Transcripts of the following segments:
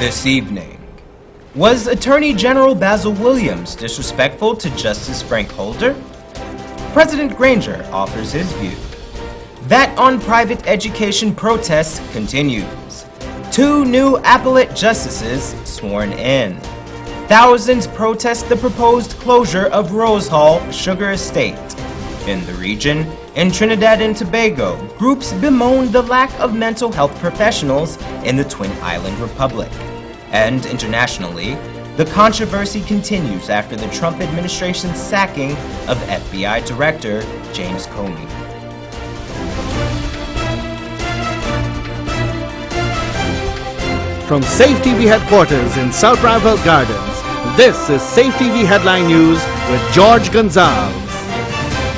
this evening. Was Attorney General Basil Williams disrespectful to Justice Frank Holder? President Granger offers his view. That on private education protests continues. 2 new appellate justices sworn in. Thousands protest the proposed closure of Rose Hall Sugar Estate. In the region, in Trinidad and Tobago, groups bemoan the lack of mental health professionals in the Twin Island Republic. And internationally, the controversy continues after the Trump administration's sacking of FBI Director James Comey. From Safe TV headquarters in South Rival Gardens, this is Safe TV Headline News with George Gonzalez.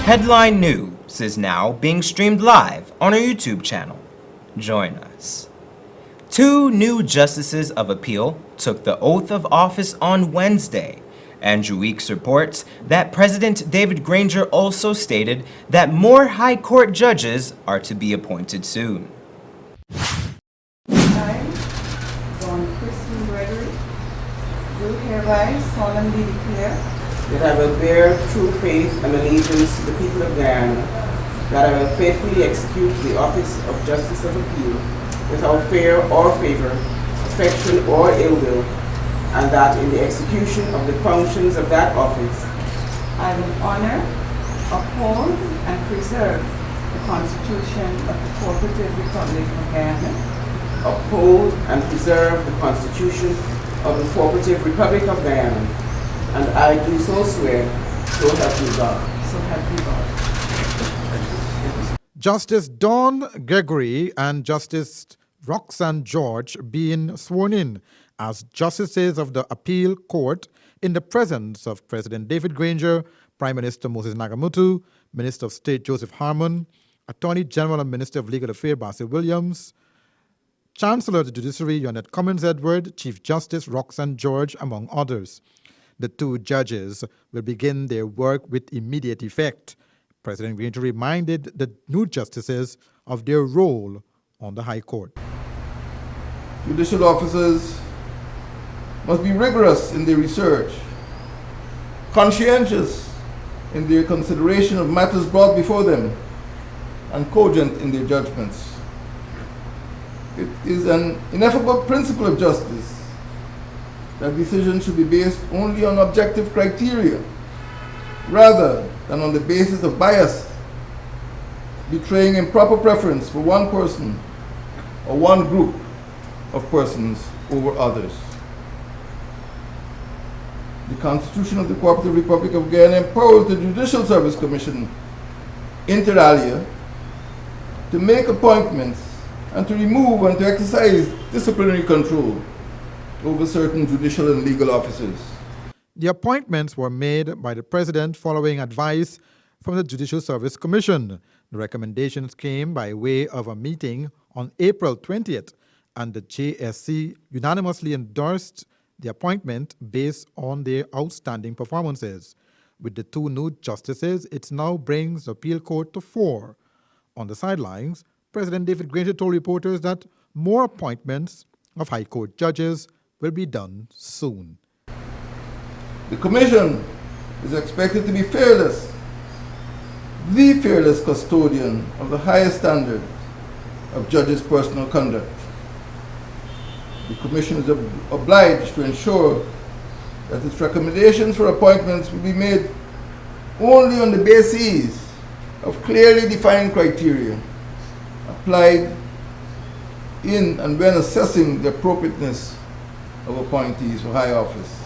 Headline News is now being streamed live on our YouTube channel. Join us. 2 new justices of appeal took the oath of office on Wednesday. Andrew Weeks reports that President David Granger also stated that more high court judges are to be appointed soon. Do hereby solemnly declare that I will bear true faith and allegiance to the people of Guyana, that I will faithfully execute the office of Justice of Appeal without fear or favor, affection or ill will, and that in the execution of the functions of that office, I will honor, uphold, and preserve the Constitution of the Cooperative Republic of Guyana, uphold and preserve the Constitution of the Cooperative Republic of Guyana, and I do so swear, so help me God. so help me God. Justice Dawn Gregory and Justice Roxanne George being sworn in as justices of the appeal court in the presence of President David Granger, Prime Minister Moses Nagamutu, Minister of State Joseph Harmon, Attorney General and Minister of Legal Affairs Basil Williams, Chancellor of the Judiciary Yonette Cummins Edward, Chief Justice Roxanne George, among others. The 2 judges will begin their work with immediate effect. President Granger reminded the new justices of their role on the High Court. Judicial officers must be rigorous in their research, conscientious in their consideration of matters brought before them, and cogent in their judgments. It is an ineffable principle of justice that decisions should be based only on objective criteria rather than on the basis of bias, betraying improper preference for one person or one group of persons over others. The Constitution of the Cooperative Republic of Guyana empowers the Judicial Service Commission, inter alia, to make appointments and to remove and to exercise disciplinary control over certain judicial and legal officers. The appointments were made by the President following advice from the Judicial Service Commission. The recommendations came by way of a meeting on April 20th, and the JSC unanimously endorsed the appointment based on their outstanding performances. With the 2 new justices, it now brings the appeal court to 4. On the sidelines, President David Granger told reporters that more appointments of High Court judges will be done soon. The Commission is expected to be fearless, the fearless custodian of the highest standard of judges' personal conduct. The Commission is obliged to ensure that its recommendations for appointments will be made only on the basis of clearly defined criteria applied in and when assessing the appropriateness of appointees for high office.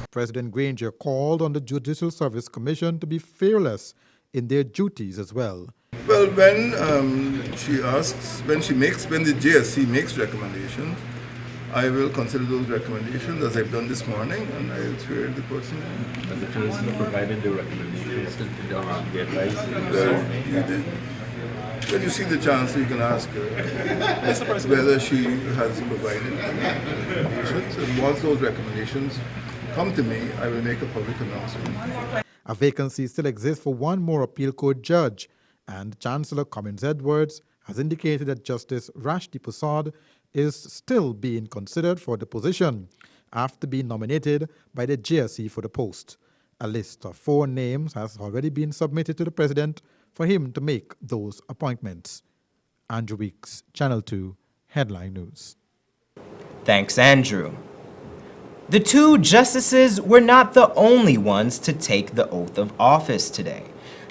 President Granger called on the Judicial Service Commission to be fearless in their duties as well. Well, when the JSC makes recommendations, I will consider those recommendations as I've done this morning, and I will swear the person. And the Chancellor provided the recommendations to the advice. When you see the Chancellor, you can ask her whether she has provided recommendations. And once those recommendations come to me, I will make a public announcement. A vacancy still exists for 1 more appeal court judge, and Chancellor Cummins Edwards has indicated that Justice Rashdi Prasad is still being considered for the position after being nominated by the JSC for the post. A list of 4 names has already been submitted to the president for him to make those appointments. Andrew Weeks, Channel 2, Headline News. Thanks, Andrew. The 2 justices were not the only ones to take the oath of office today.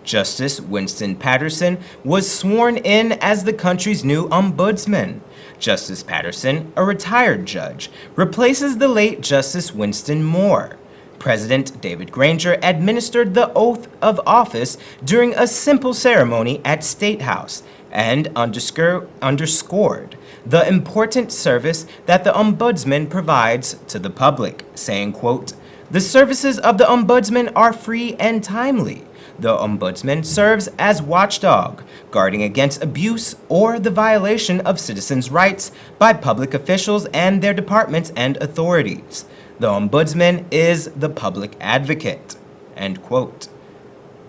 Justice Winston Patterson was sworn in as the country's new ombudsman. Justice Patterson, a retired judge, replaces the late Justice Winston Moore. President David Granger administered the oath of office during a simple ceremony at State House and underscored the important service that the Ombudsman provides to the public, saying, quote, "The services of the Ombudsman are free and timely. The Ombudsman serves as watchdog, guarding against abuse or the violation of citizens' rights by public officials and their departments and authorities. The Ombudsman is the public advocate," end quote.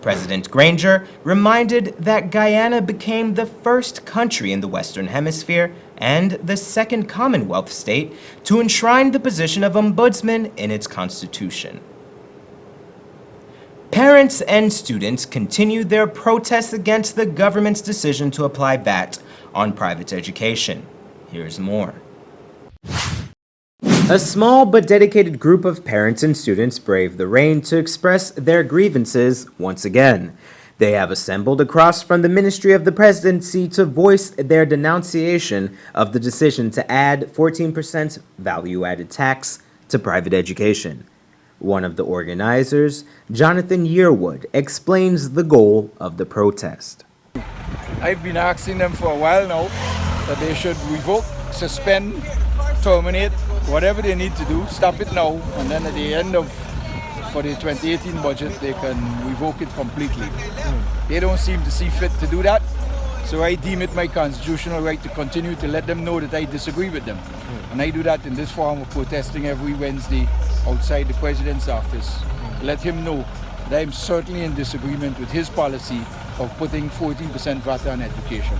President Granger reminded that Guyana became the first country in the Western Hemisphere and the second Commonwealth state to enshrine the position of Ombudsman in its constitution. Parents and students continued their protests against the government's decision to apply VAT on private education. Here's more. A small but dedicated group of parents and students braved the rain to express their grievances once again. They have assembled across from the Ministry of the Presidency to voice their denunciation of the decision to add 14% value-added tax to private education. One of the organizers, Jonathan Yearwood, explains the goal of the protest. I've been asking them for a while now that they should revoke, suspend, terminate, whatever they need to do, stop it now, and then at the end of, for the 2018 budget, they can revoke it completely. They don't seem to see fit to do that, so I deem it my constitutional right to continue to let them know that I disagree with them. And I do that in this form of protesting every Wednesday outside the President's office. Let him know that I'm certainly in disagreement with his policy of putting 14% VAT on education.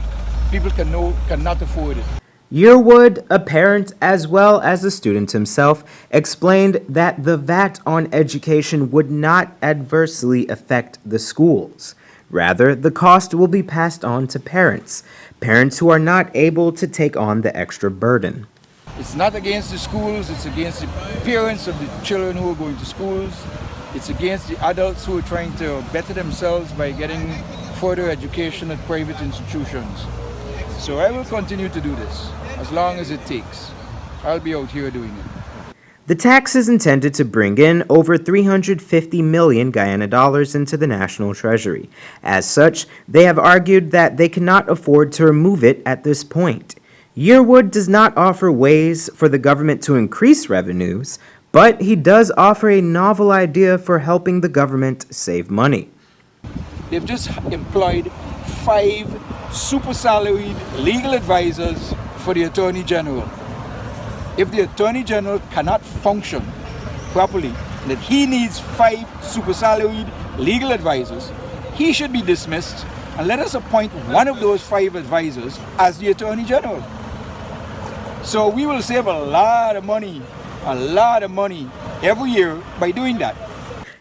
People cannot afford it. Yearwood, a parent as well as a student himself, explained that the VAT on education would not adversely affect the schools. Rather, the cost will be passed on to parents who are not able to take on the extra burden. It's not against the schools, it's against the parents of the children who are going to schools. It's against the adults who are trying to better themselves by getting further education at private institutions. So I will continue to do this as long as it takes. I'll be out here doing it. The tax is intended to bring in over 350 million Guyana dollars into the national treasury. As such, they have argued that they cannot afford to remove it at this point. Yearwood does not offer ways for the government to increase revenues, but he does offer a novel idea for helping the government save money. They've just employed 5 super salaried legal advisors for the Attorney General. If the Attorney General cannot function properly, that he needs 5 super salaried legal advisors, he should be dismissed and let us appoint one of those 5 advisors as the Attorney General. So we will save a lot of money every year by doing that.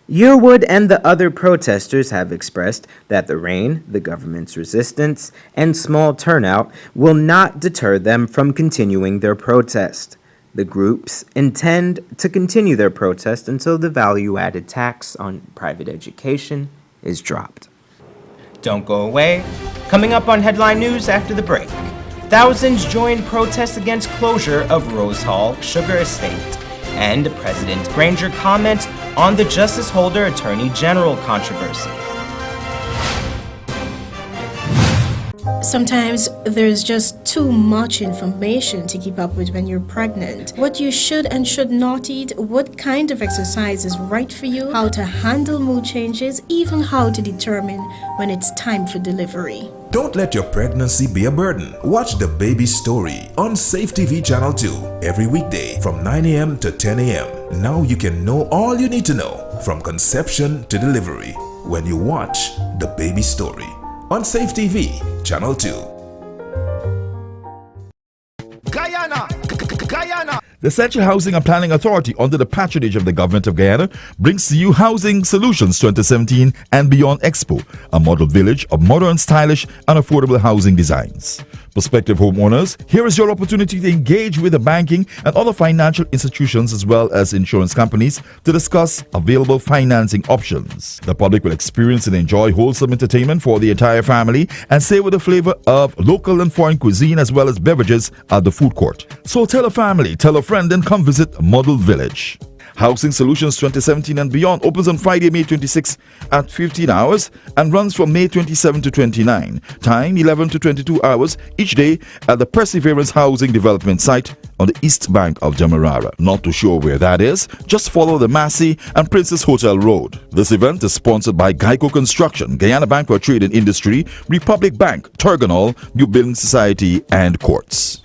Yearwood and the other protesters have expressed that the rain, the government's resistance, and small turnout will not deter them from continuing their protest. The groups intend to continue their protest until the value-added tax on private education is dropped. Don't go away. Coming up on Headline News after the break. Thousands joined protests against closure of Rose Hall Sugar Estate. And President Granger comments on the Justice Holder Attorney General controversy. Sometimes there's just too much information to keep up with when you're pregnant. What you should and should not eat, what kind of exercise is right for you, how to handle mood changes, even how to determine when it's time for delivery. Don't let your pregnancy be a burden. Watch The Baby Story on Safe TV Channel 2 every weekday from 9 a.m. to 10 a.m. Now you can know all you need to know from conception to delivery when you watch The Baby Story on Safe TV Channel 2. Guyana, Guyana. The Central Housing and Planning Authority, under the patronage of the Government of Guyana, brings to you Housing Solutions 2017 and Beyond Expo, a model village of modern, stylish, and affordable housing designs. Prospective homeowners, here is your opportunity to engage with the banking and other financial institutions as well as insurance companies to discuss available financing options. The public will experience and enjoy wholesome entertainment for the entire family and savor the flavor of local and foreign cuisine as well as beverages at the food court. So tell a family, tell a friend, and come visit Model Village. Housing Solutions 2017 and Beyond opens on Friday, May 26 at 15 hours and runs from May 27 to 29. Time 11 to 22 hours each day at the Perseverance Housing Development Site on the east bank of Demerara. Not too sure where that is? Just follow the Massey and Princess Hotel Road. This event is sponsored by Geico Construction, Guyana Bank for Trade and Industry, Republic Bank, Turganol, New Building Society, and Courts.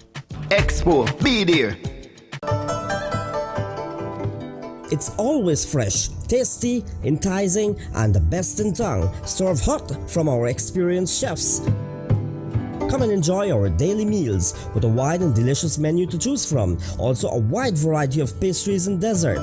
Expo, be there. It's always fresh, tasty, enticing, and the best in town, served hot from our experienced chefs. Come and enjoy our daily meals with a wide and delicious menu to choose from, also a wide variety of pastries and dessert.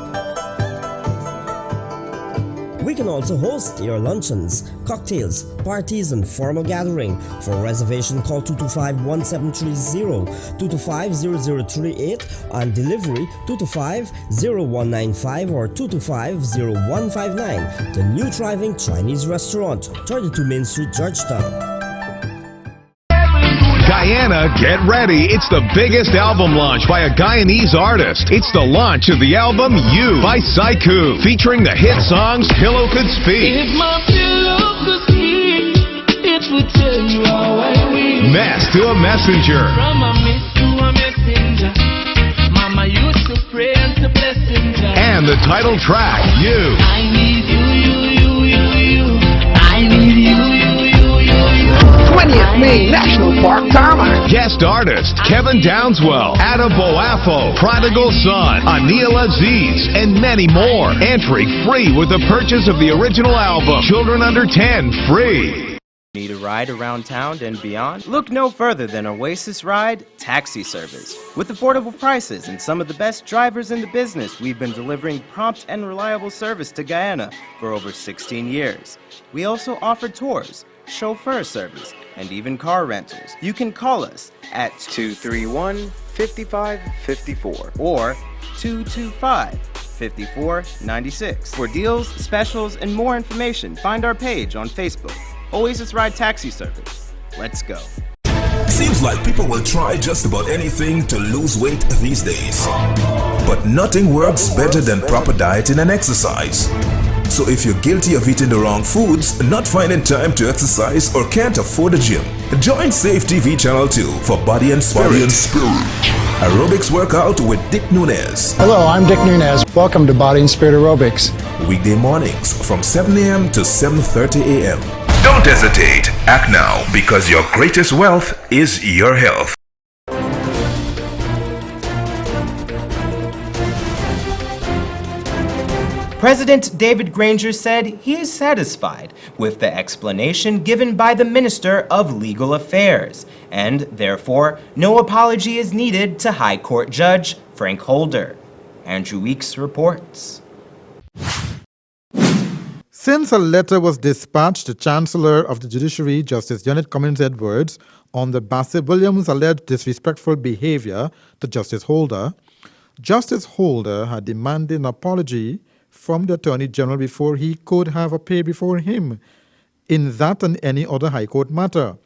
We can also host your luncheons, cocktails, parties, and formal gathering. For reservation, call 225-1730, 225-0038, and delivery 225-0195 or 225-0159. The new thriving Chinese restaurant, 32 Main Street, Georgetown. Guyana, get ready. It's the biggest album launch by a Guyanese artist. It's the launch of the album You by Saiku, featuring the hit songs Pillow Could Speak, If my pillow could speak, it would tell you how I wish. Mess to a Messenger, From a miss to a messenger, Mama used to pray and to blessing her. and the title track, You. I need you, I need you, 20th Main National Park Tarmac. Guest artist Kevin Downswell, Ada Boafo, Prodigal Son, Anil Aziz, and many more. Entry free with the purchase of the original album. Children under 10 free. Need a ride around town and beyond? Look no further than Oasis Ride Taxi Service. With affordable prices and some of the best drivers in the business, we've been delivering prompt and reliable service to Guyana for over 16 years. We also offer tours, chauffeur service, and even car rentals. You can call us at 231-5554 or 225-5496. For deals, specials, and more information, find our page on Facebook, Oasis Ride Taxi Service. Let's go. Seems like people will try just about anything to lose weight these days. But nothing works better than proper dieting and exercise. So if you're guilty of eating the wrong foods, not finding time to exercise, or can't afford a gym, join Safe TV Channel 2 for Body and Spirit. Aerobics workout with Dick Nunez. Hello, I'm Dick Nunez. Welcome to Body and Spirit Aerobics. Weekday mornings from 7 a.m. to 7:30 a.m. Don't hesitate. Act now, because your greatest wealth is your health. President David Granger said he is satisfied with the explanation given by the Minister of Legal Affairs, and therefore no apology is needed to High Court Judge Frank Holder. Andrew Weeks reports. Since a letter was dispatched to Chancellor of the Judiciary, Justice Janet Cummins Edwards, on the Bassett Williams' alleged disrespectful behavior to Justice Holder, Justice Holder had demanded an apology from the Attorney General before he could have appeared before him in that and any other High Court matter.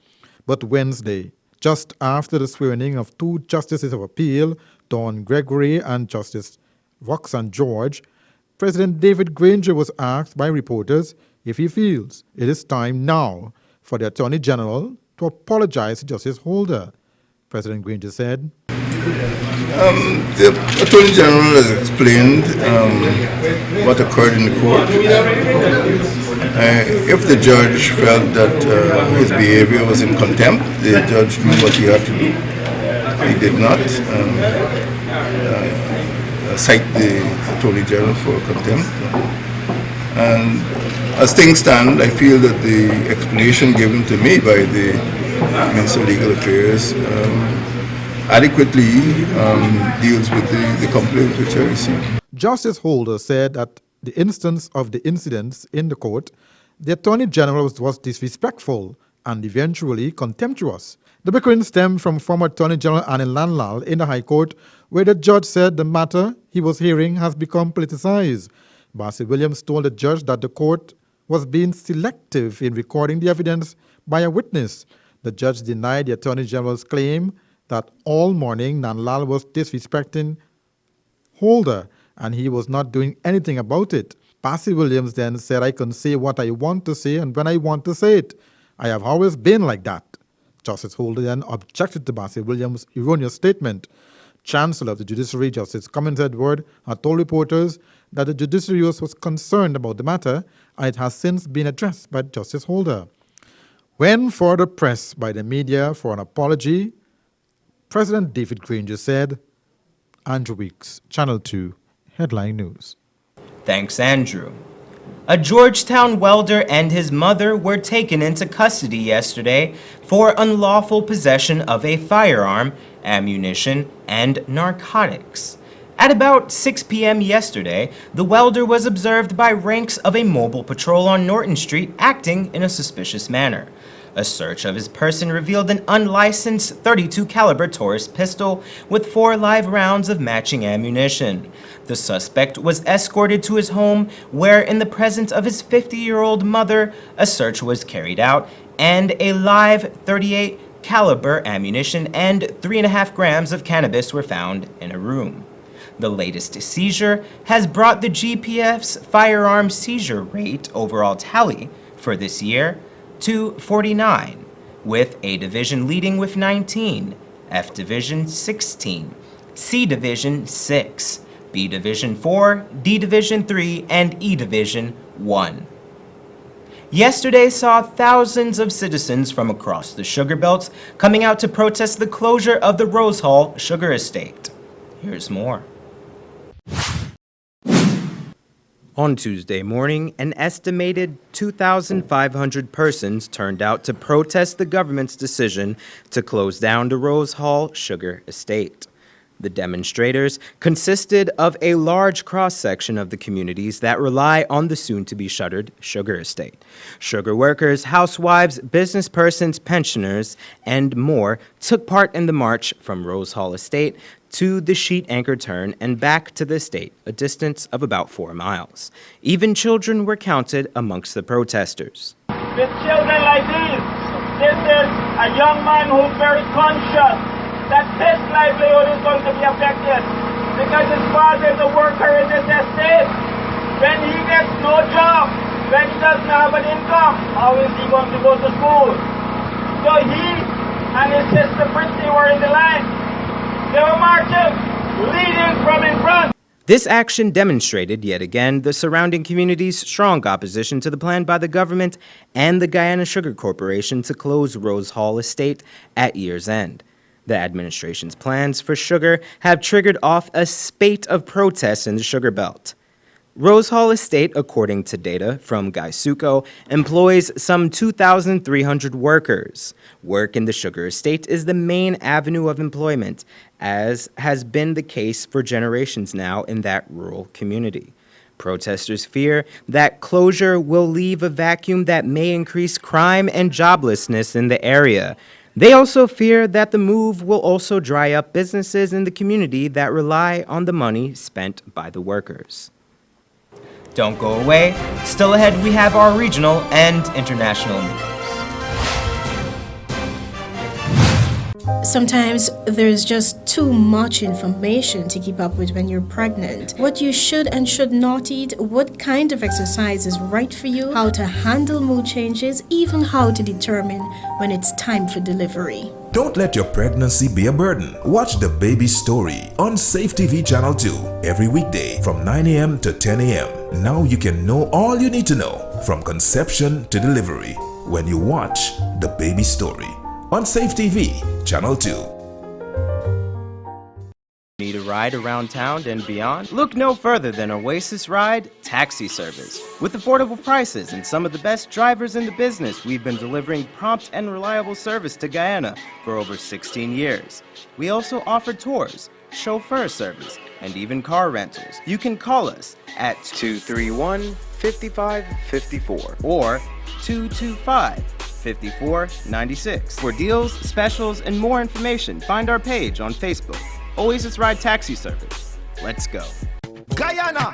But Wednesday, just after the swearing of two Justices of Appeal, Don Gregory and Justice Roxanne George, President David Granger was asked by reporters if he feels it is time now for the Attorney General to apologize to Justice Holder. President Granger said, The Attorney General has explained what occurred in the court. If the judge felt that his behavior was in contempt, the judge knew what he had to do. He did not cite the Attorney General for contempt. And as things stand, I feel that the explanation given to me by the Minister of Legal Affairs adequately deals with the complaint which I received. Justice Holder said that the instance of the incidents in the court, the Attorney General was disrespectful and eventually contemptuous. The bickering stemmed from former Attorney General Anil Landlal in the High Court, where the judge said the matter he was hearing has become politicized. Bassey Williams told the judge that the court was being selective in recording the evidence by a witness. The judge denied the Attorney General's claim that all morning Landlal was disrespecting Holder and he was not doing anything about it. Bassey Williams then said, "I can say what I want to say and when I want to say it. I have always been like that." Justice Holder then objected to Bassey Williams' erroneous statement. Chancellor of the Judiciary, Justice Cummins Edward, had told reporters that the judiciary was concerned about the matter and it has since been addressed by Justice Holder. When further pressed by the media for an apology, President David Granger said, Andrew Weeks, Channel 2, Headline News. Thanks, Andrew. A Georgetown welder and his mother were taken into custody yesterday for unlawful possession of a firearm, ammunition, and narcotics. At about 6 p.m. yesterday, the welder was observed by ranks of a mobile patrol on Norton Street acting in a suspicious manner. A search of his person revealed an unlicensed .32 caliber Taurus pistol with 4 live rounds of matching ammunition. The suspect was escorted to his home where, in the presence of his 50-year-old mother, a search was carried out and a live .38 caliber ammunition and 3.5 grams of cannabis were found in a room. The latest seizure has brought the GPF's firearm seizure rate overall tally for this year to 49, with A Division leading with 19, F Division 16, C Division 6, B Division 4, D Division 3, and E Division 1. Yesterday saw thousands of citizens from across the sugar belts coming out to protest the closure of the Rose Hall Sugar Estate. Here's more. On Tuesday morning, an estimated 2,500 persons turned out to protest the government's decision to close down the Rose Hall Sugar Estate. The demonstrators consisted of a large cross-section of the communities that rely on the soon-to-be-shuttered sugar estate. Sugar workers, housewives, business persons, pensioners, and more took part in the march from Rose Hall Estate to the sheet anchor turn and back to the estate, a distance of about 4 miles. Even children were counted amongst the protesters. With children like these, this is a young man who's very conscious that his livelihood is going to be affected because his father is a worker in this estate. When he gets no job, when he doesn't have an income, how is he going to go to school? So he and his sister Britney were in the line. They were marching, leading from in front. This action demonstrated, yet again, the surrounding community's strong opposition to the plan by the government and the Guyana Sugar Corporation to close Rose Hall Estate at year's end. The administration's plans for sugar have triggered off a spate of protests in the sugar belt. Rose Hall Estate, according to data from Gaisuco, employs some 2,300 workers. Work in the sugar estate is the main avenue of employment, as has been the case for generations now in that rural community. Protesters fear that closure will leave a vacuum that may increase crime and joblessness in the area. They also fear that the move will also dry up businesses in the community that rely on the money spent by the workers. Don't go away. Still ahead, we have our regional and international news. Sometimes there's just too much information to keep up with when you're pregnant. What you should and should not eat, what kind of exercise is right for you, how to handle mood changes, even how to determine when it's time for delivery. Don't let your pregnancy be a burden. Watch The Baby Story on Safe TV Channel 2 every weekday from 9 a.m. to 10 a.m. Now you can know all you need to know from conception to delivery when you watch The Baby Story on Safe TV Channel 2. Need a ride around town and beyond? Look no further than Oasis Ride Taxi Service. With affordable prices and some of the best drivers in the business, we've been delivering prompt and reliable service to Guyana for over 16 years. We also offer tours, chauffeur service, and even car rentals. You can call us at 231-5554 or 225-5496. For deals, specials, and more information, find our page on Facebook. Oasis Ride Taxi Service. Let's go. Guyana!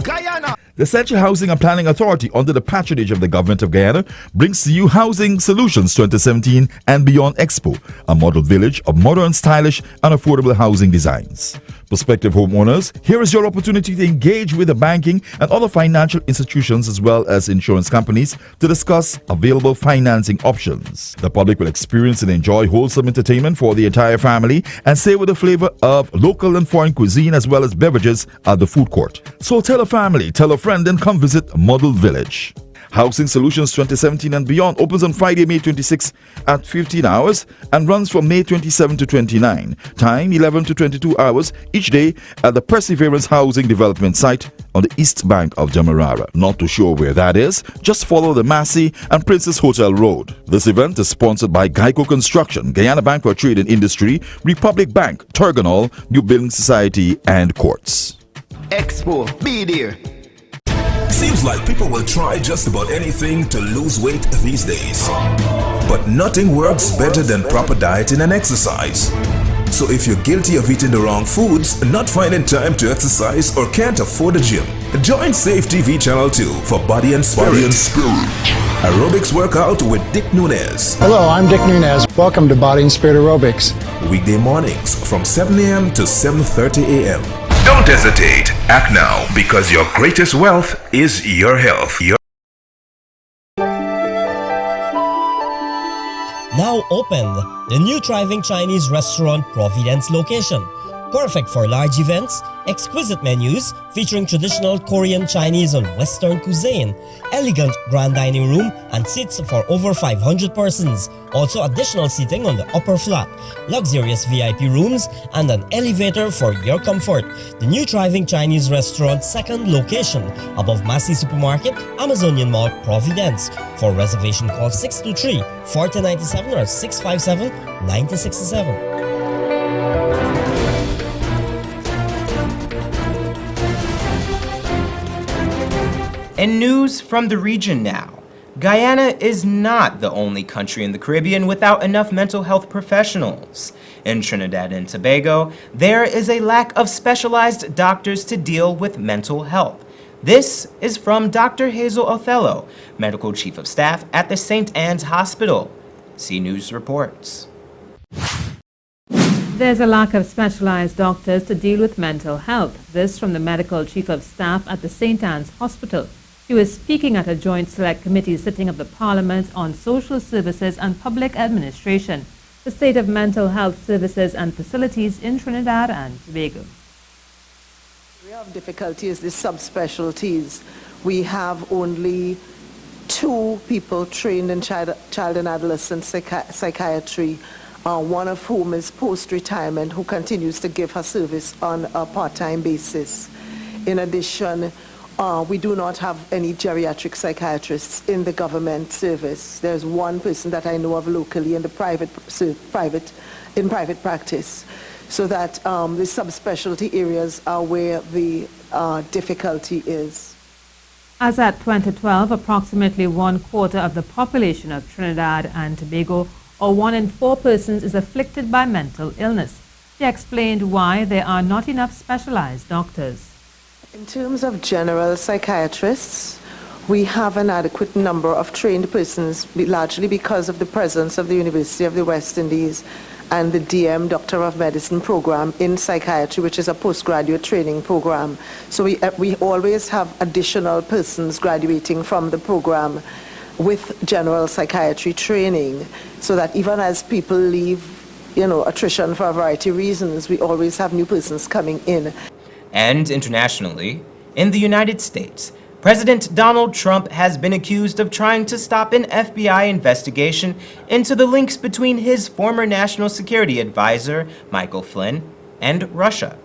Guyana! The Central Housing and Planning Authority, under the patronage of the Government of Guyana, brings to you Housing Solutions 2017 and Beyond Expo, a model village of modern, stylish, and affordable housing designs. Prospective homeowners, here is your opportunity to engage with the banking and other financial institutions as well as insurance companies to discuss available financing options. The public will experience and enjoy wholesome entertainment for the entire family and savor the flavor of local and foreign cuisine as well as beverages at the food court. So tell a family, tell a friend, and come visit Model Village. Housing Solutions 2017 and Beyond opens on Friday, May 26 at 15 hours and runs from May 27 to 29. Time 11 to 22 hours each day at the Perseverance Housing Development Site on the east bank of Demerara. Not too sure where that is? Just follow the Massey and Princess Hotel Road. This event is sponsored by Geico Construction, Guyana Bank for Trade and Industry, Republic Bank, Turganol, New Building Society, and Courts. Expo, be there. Seems like people will try just about anything to lose weight these days. But nothing works better than proper dieting and exercise. So if you're guilty of eating the wrong foods, not finding time to exercise, or can't afford a gym, join Safe TV Channel 2 for Body and Spirit. Aerobics workout with Dick Nunez. Hello, I'm Dick Nunez. Welcome to Body and Spirit Aerobics. Weekday mornings from 7 a.m. to 7:30 a.m. Don't hesitate. Act now, because your greatest wealth is your health. Now open, the new thriving Chinese restaurant Providence location. Perfect for large events, exquisite menus featuring traditional Korean, Chinese, and Western cuisine, elegant grand dining room, and seats for over 500 persons. Also additional seating on the upper flat, luxurious VIP rooms, and an elevator for your comfort. The new thriving Chinese restaurant second location above Massey Supermarket, Amazonian Mall, Providence. For reservation, call 623-4097 or 657-9067. And news from the region now. Guyana is not the only country in the Caribbean without enough mental health professionals. In Trinidad and Tobago, there is a lack of specialized doctors to deal with mental health. This is from Dr. Hazel Othello, Medical Chief of Staff at the St. Anne's Hospital. C News reports. There's a lack of specialized doctors to deal with mental health. This from the Medical Chief of Staff at the St. Anne's Hospital. He was speaking at a joint select committee sitting of the Parliament on Social Services and Public Administration, the state of mental health services and facilities in Trinidad and Tobago. We have difficulties, the subspecialties. We have only 2 people trained in child and adolescent psychiatry, one of whom is post-retirement, who continues to give her service on a part-time basis. In addition, we do not have any geriatric psychiatrists in the government service. There's one person that I know of locally in the private practice. So that the subspecialty areas are where the difficulty is. As at 2012, approximately 1/4 of the population of Trinidad and Tobago, or 1 in 4 persons, is afflicted by mental illness. She explained why there are not enough specialized doctors. In terms of general psychiatrists, we have an adequate number of trained persons, largely because of the presence of the University of the West Indies and the DM Doctor of Medicine program in psychiatry, which is a postgraduate training program. So we always have additional persons graduating from the program with general psychiatry training, so that even as people leave, attrition for a variety of reasons, we always have new persons coming in. And internationally, in the United States, President Donald Trump has been accused of trying to stop an FBI investigation into the links between his former National Security Advisor, Michael Flynn, and Russia.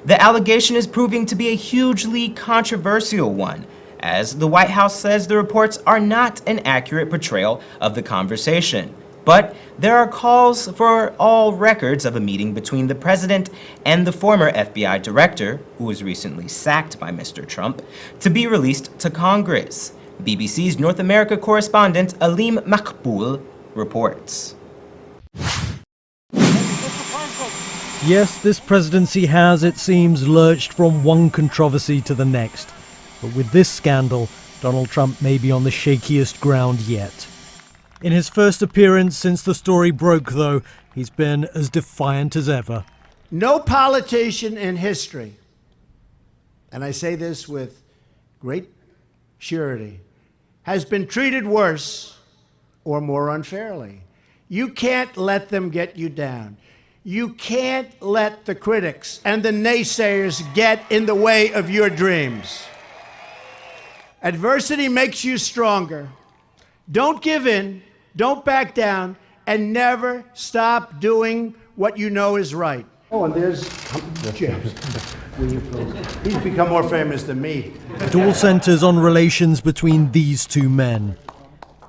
The allegation is proving to be a hugely controversial one, as the White House says the reports are not an accurate portrayal of the conversation. But there are calls for all records of a meeting between the president and the former FBI director, who was recently sacked by Mr. Trump, to be released to Congress. BBC's North America correspondent Aleem Makboul reports. Yes, this presidency has, it seems, lurched from one controversy to the next. But with this scandal, Donald Trump may be on the shakiest ground yet. In his first appearance since the story broke, though, he's been as defiant as ever. No politician in history, and I say this with great surety, has been treated worse or more unfairly. You can't let them get you down. You can't let the critics and the naysayers get in the way of your dreams. Adversity makes you stronger. Don't give in, don't back down, and never stop doing what you know is right. Oh, and there's Jim. He's become more famous than me. It all centers on relations between these two men.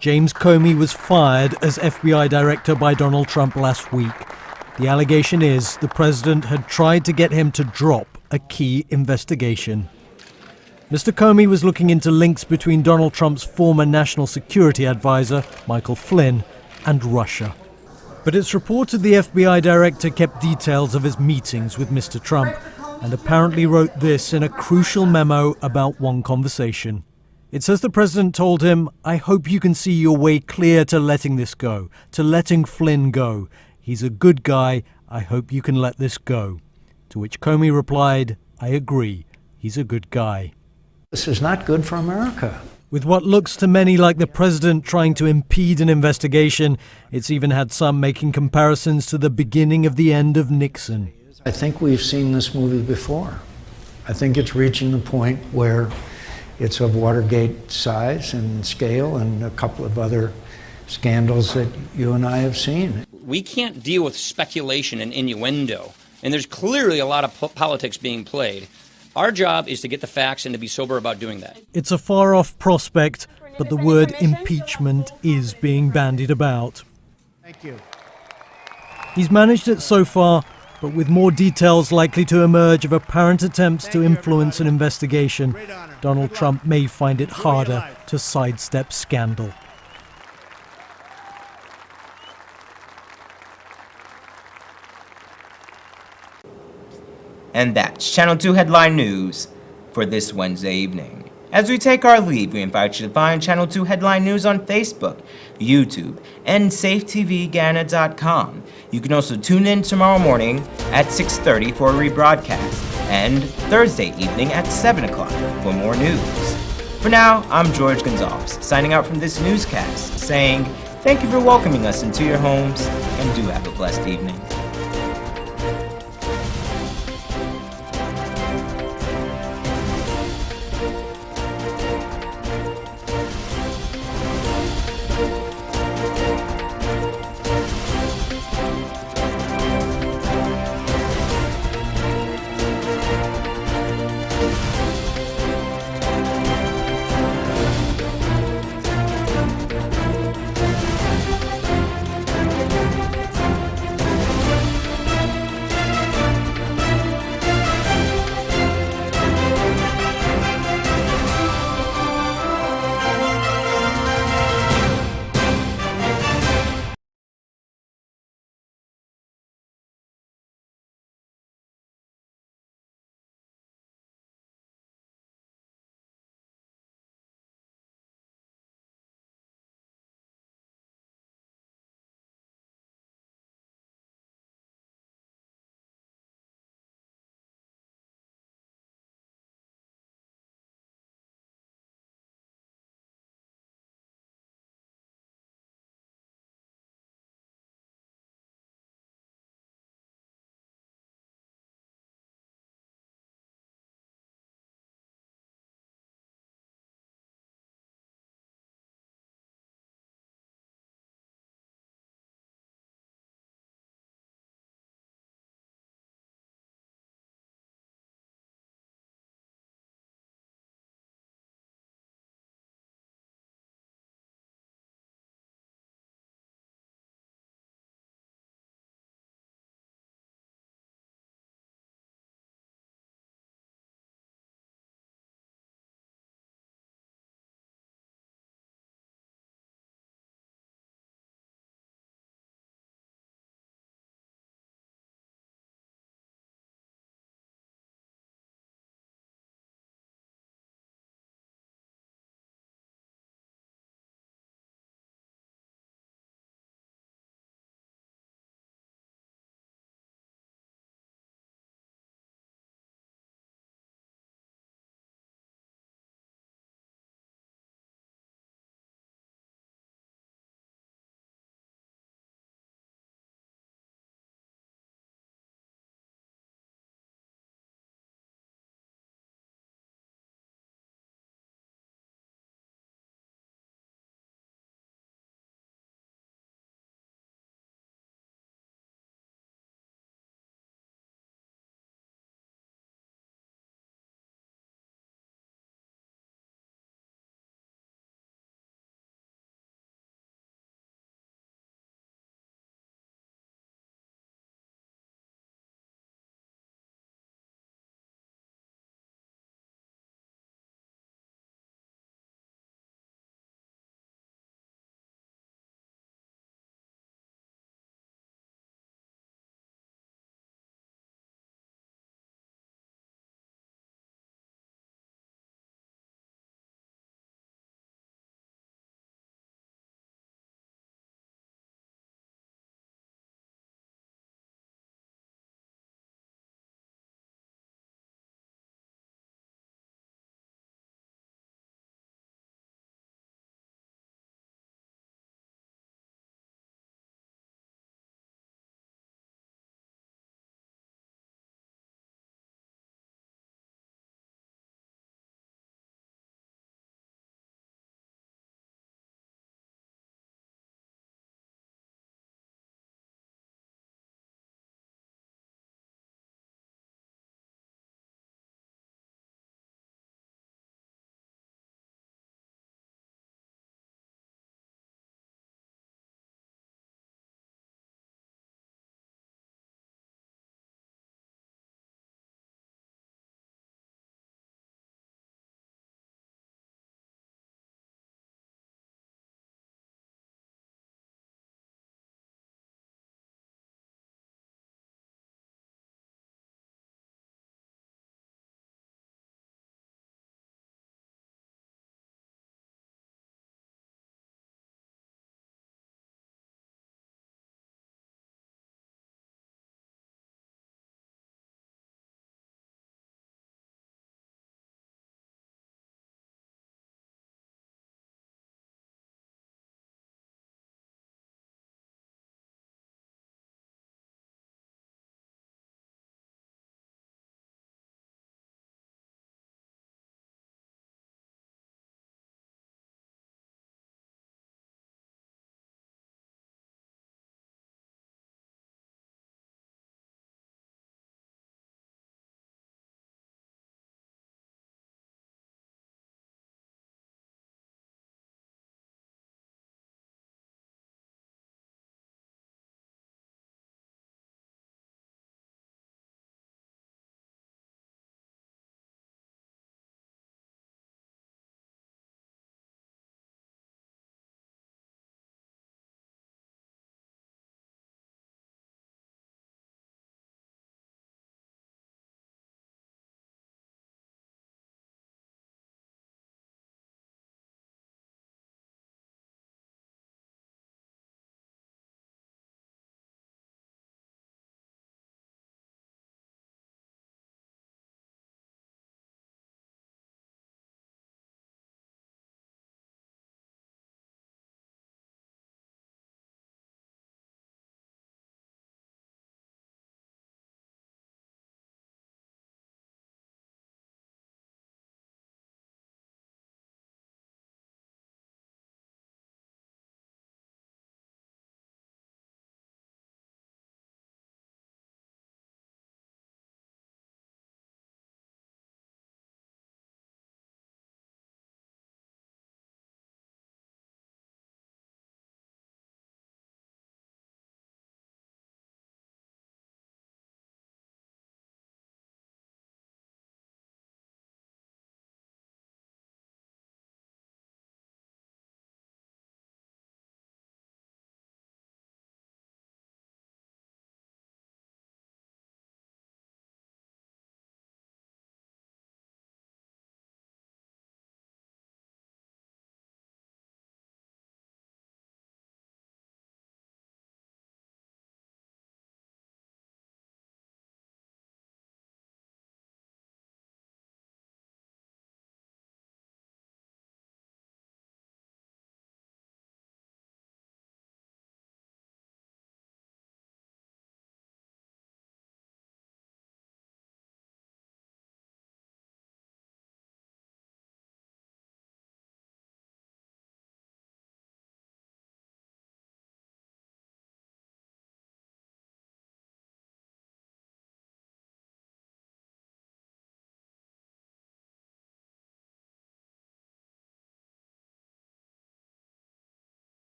James Comey was fired as FBI director by Donald Trump last week. The allegation is the president had tried to get him to drop a key investigation. Mr. Comey was looking into links between Donald Trump's former national security advisor, Michael Flynn, and Russia. But it's reported the FBI director kept details of his meetings with Mr. Trump and apparently wrote this in a crucial memo about one conversation. It says the president told him, "I hope you can see your way clear to letting this go, to letting Flynn go. He's a good guy. I hope you can let this go." To which Comey replied, "I agree. He's a good guy." This is not good for America. With what looks to many like the president trying to impede an investigation, it's even had some making comparisons to the beginning of the end of Nixon. I think we've seen this movie before. I think it's reaching the point where it's of Watergate size and scale and a couple of other scandals that you and I have seen. We can't deal with speculation and innuendo, and there's clearly a lot of politics being played. Our job is to get the facts and to be sober about doing that. It's a far-off prospect, but the word impeachment is being bandied about. Thank you. He's managed it so far, but with more details likely to emerge of apparent attempts to influence an investigation, Donald Trump may find it harder to sidestep scandal. And that's Channel 2 Headline News for this Wednesday evening. As we take our leave, we invite you to find Channel 2 Headline News on Facebook, YouTube, and safetvguyana.com. You can also tune in tomorrow morning at 6:30 for a rebroadcast, and Thursday evening at 7 o'clock for more news. For now, I'm George Gonzalez, signing out from this newscast, saying thank you for welcoming us into your homes, and do have a blessed evening.